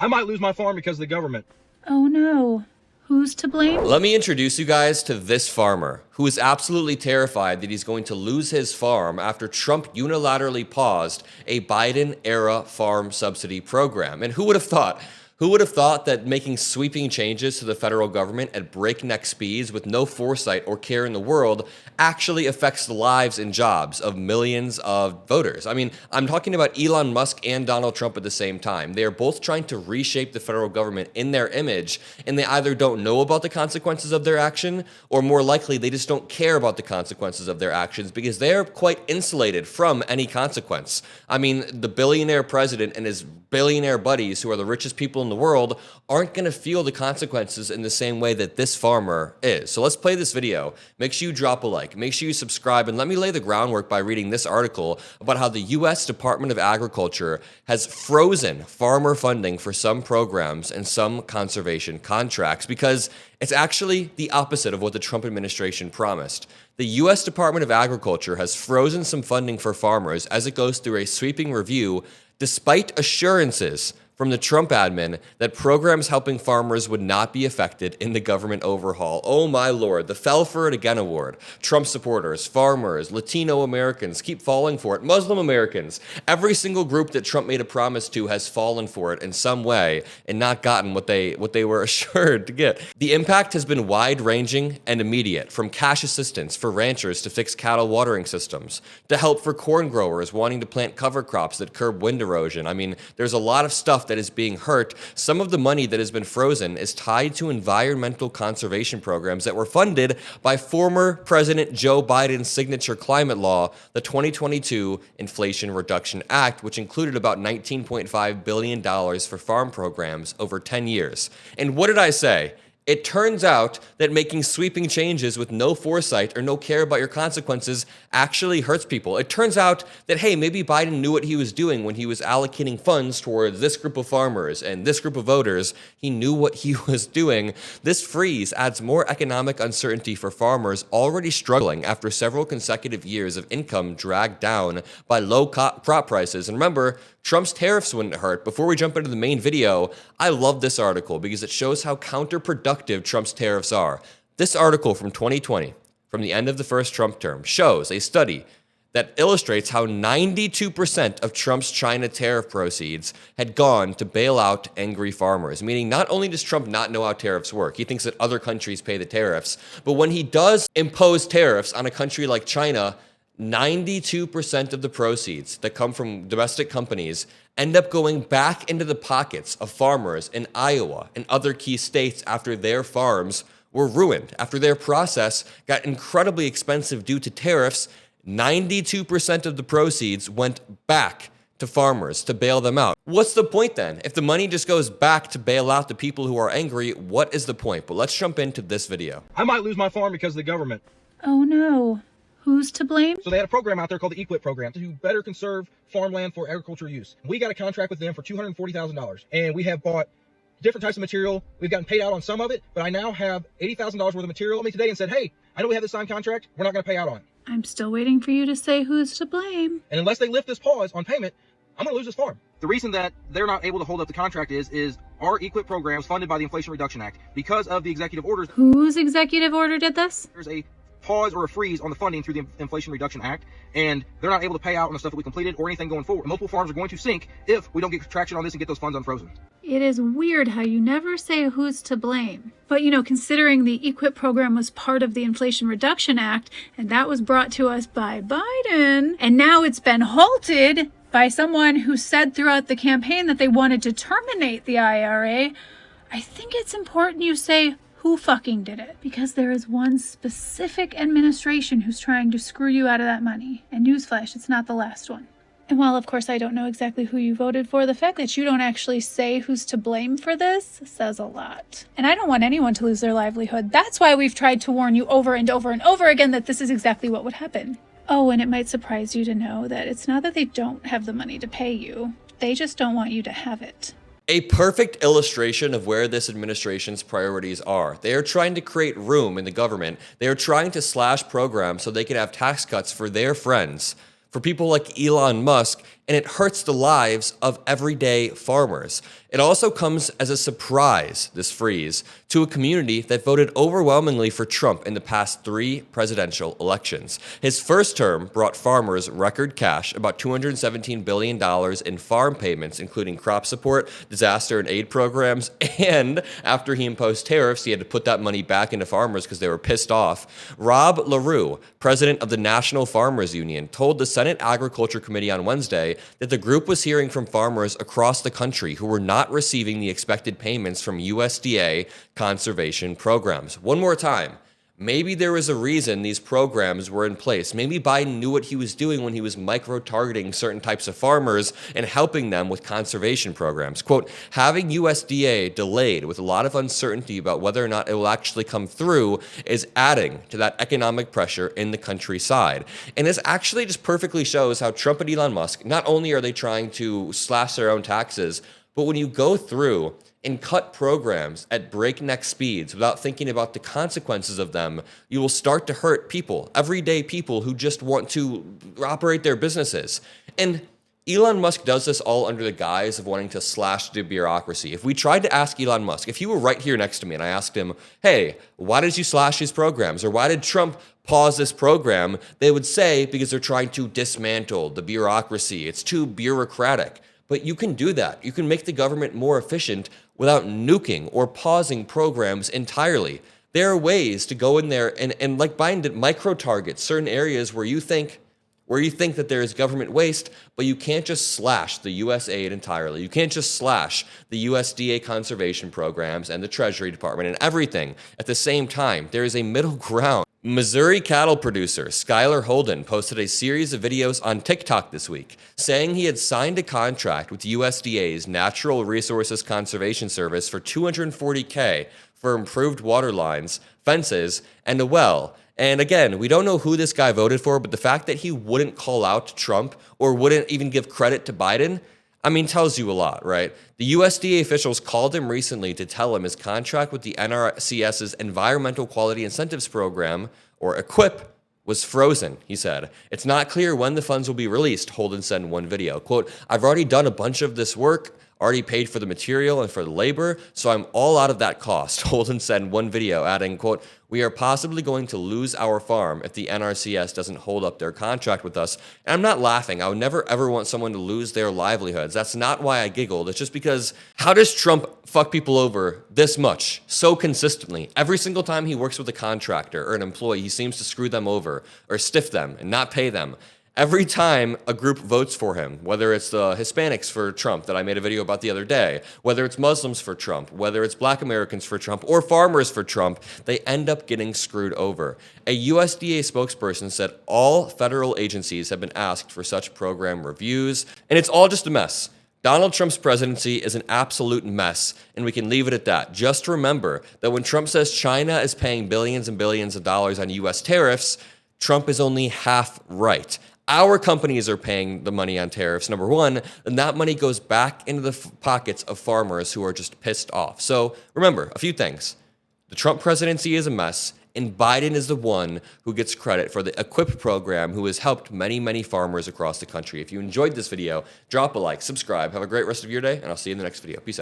I might lose my farm because of the government. Oh no. Who's to blame? Let me introduce you guys to this farmer who is absolutely terrified that he's going to lose his farm after Trump unilaterally paused a Biden-era farm subsidy program. And who would have thought? Who would have thought that making sweeping changes to the federal government at breakneck speeds with no foresight or care in the world actually affects the lives and jobs of millions of voters? I mean, I'm talking about Elon Musk and Donald Trump at the same time. They are both trying to reshape the federal government in their image, and they either don't know about the consequences of their action, or more likely, they just don't care about the consequences of their actions because they're quite insulated from any consequence. I mean, the billionaire president and his billionaire buddies, who are the richest people in the world, aren't going to feel the consequences in the same way that this farmer is. So let's play this video. Make sure you drop a like. Make sure you subscribe, and let me lay the groundwork by reading this article about how the U.S. Department of Agriculture has frozen farmer funding for some programs and some conservation contracts because it's actually the opposite of what the Trump administration promised. The U.S. Department of Agriculture has frozen some funding for farmers as it goes through a sweeping review, despite assurances from the Trump admin that programs helping farmers would not be affected in the government overhaul. Oh my lord, the Fell for It Again award. Trump supporters, farmers, Latino Americans keep falling for it. Muslim Americans, every single group that Trump made a promise to has fallen for it in some way and not gotten what they were assured to get. The impact has been wide-ranging and immediate, from cash assistance for ranchers to fix cattle watering systems, to help for corn growers wanting to plant cover crops that curb wind erosion. I mean, there's a lot of stuff that is being hurt. Some of the money that has been frozen is tied to environmental conservation programs that were funded by former President Joe Biden's signature climate law, the 2022 Inflation Reduction Act, which included about $19.5 billion for farm programs over 10 years. And what did I say? It turns out that making sweeping changes with no foresight or no care about your consequences actually hurts people. It turns out that, hey, maybe Biden knew what he was doing when he was allocating funds towards this group of farmers and this group of voters. He knew what he was doing. This freeze adds more economic uncertainty for farmers already struggling after several consecutive years of income dragged down by low crop prices. And remember, Trump's tariffs wouldn't hurt. Before we jump into the main video, I love this article because it shows how counterproductive Trump's tariffs are. This article from 2020, from the end of the first Trump term, shows a study that illustrates how 92% of Trump's China tariff proceeds had gone to bail out angry farmers, meaning not only does Trump not know how tariffs work, he thinks that other countries pay the tariffs, but when he does impose tariffs on a country like China, 92% of the proceeds that come from domestic companies end up going back into the pockets of farmers in Iowa and other key states after their farms were ruined, after their process got incredibly expensive due to tariffs. 92% of the proceeds went back to farmers to bail them out. What's the point then? If the money just goes back to bail out the people who are angry, what is the point? But let's jump into this video. I might lose my farm because of the government. Oh no. Who's to blame? So they had a program out there called the EQIP program to better conserve farmland for agricultural use. We got a contract with them for $240,000, and we have bought different types of material. We've gotten paid out on some of it, but I now have $80,000 worth of material on me today and said, hey, I know we have this signed contract. We're not going to pay out on it. I'm still waiting for you to say who's to blame. And unless they lift this pause on payment, I'm going to lose this farm. The reason that they're not able to hold up the contract is our EQIP program is funded by the Inflation Reduction Act. Because of the executive orders. Whose executive order did this? There's a pause or a freeze on the funding through the Inflation Reduction Act, and they're not able to pay out on the stuff that we completed or anything going forward. Multiple farms are going to sink if we don't get traction on this and get those funds unfrozen. It is weird how you never say who's to blame. But, you know, considering the EQIP program was part of the Inflation Reduction Act, and that was brought to us by Biden, and now it's been halted by someone who said throughout the campaign that they wanted to terminate the IRA, I think it's important you say who fucking did it? Because there is one specific administration who's trying to screw you out of that money. And newsflash, it's not the last one. And while, of course, I don't know exactly who you voted for, the fact that you don't actually say who's to blame for this says a lot. And I don't want anyone to lose their livelihood. That's why we've tried to warn you over and over and over again that this is exactly what would happen. Oh, and it might surprise you to know that it's not that they don't have the money to pay you. They just don't want you to have it. A perfect illustration of where this administration's priorities are. They are trying to create room in the government. They are trying to slash programs so they can have tax cuts for their friends, for people like Elon Musk and it hurts the lives of everyday farmers. It also comes as a surprise, this freeze, to a community that voted overwhelmingly for Trump in the past 3 presidential elections. His first term brought farmers record cash, about $217 billion in farm payments, including crop support, disaster and aid programs, and after he imposed tariffs, he had to put that money back into farmers because they were pissed off. Rob LaRue, president of the National Farmers Union, told the Senate Agriculture Committee on Wednesday that the group was hearing from farmers across the country who were not receiving the expected payments from USDA conservation programs. One more time. Maybe there was a reason these programs were in place. Maybe Biden knew what he was doing when he was micro-targeting certain types of farmers and helping them with conservation programs. Quote, having USDA delayed with a lot of uncertainty about whether or not it will actually come through is adding to that economic pressure in the countryside. And this actually just perfectly shows how Trump and Elon Musk, not only are they trying to slash their own taxes, but when you go through and cut programs at breakneck speeds without thinking about the consequences of them, you will start to hurt people, everyday people who just want to operate their businesses. And Elon Musk does this all under the guise of wanting to slash the bureaucracy. If we tried to ask Elon Musk, if he were right here next to me and I asked him, hey, why did you slash these programs? Or why did Trump pause this program? They would say, because they're trying to dismantle the bureaucracy. It's too bureaucratic. But you can do that. You can make the government more efficient without nuking or pausing programs entirely. There are ways to go in there and like Biden did, micro-target certain areas where you think that there is government waste, but you can't just slash the U.S. aid entirely. You can't just slash the USDA conservation programs and the Treasury Department and everything at the same time. There is a middle ground. Missouri cattle producer Skylar Holden posted a series of videos on TikTok this week saying he had signed a contract with USDA's Natural Resources Conservation Service for $240K for improved water lines, fences, and a well. And again, we don't know who this guy voted for, but the fact that he wouldn't call out Trump or wouldn't even give credit to Biden, tells you a lot, right? The USDA officials called him recently to tell him his contract with the NRCS's Environmental Quality Incentives Program, or EQIP, was frozen, he said. It's not clear when the funds will be released, Holden said in one video. Quote, I've already done a bunch of this work, already paid for the material and for the labor, so I'm all out of that cost, Holden said in one video, adding, quote, we are possibly going to lose our farm if the NRCS doesn't hold up their contract with us. And I'm not laughing. I would never, ever want someone to lose their livelihoods. That's not why I giggled. It's just because how does Trump fuck people over this much, so consistently? Every single time he works with a contractor or an employee, he seems to screw them over or stiff them and not pay them. Every time a group votes for him, whether it's the Hispanics for Trump that I made a video about the other day, whether it's Muslims for Trump, whether it's Black Americans for Trump, or farmers for Trump, they end up getting screwed over. A USDA spokesperson said all federal agencies have been asked for such program reviews, and it's all just a mess. Donald Trump's presidency is an absolute mess, and we can leave it at that. Just remember that when Trump says China is paying billions and billions of dollars on U.S. tariffs, Trump is only half right. Our companies are paying the money on tariffs, number one, and that money goes back into the pockets of farmers who are just pissed off. So remember, a few things. The Trump presidency is a mess, and Biden is the one who gets credit for the EQIP program, who has helped many, many farmers across the country. If you enjoyed this video, drop a like, subscribe, have a great rest of your day, and I'll see you in the next video. Peace out.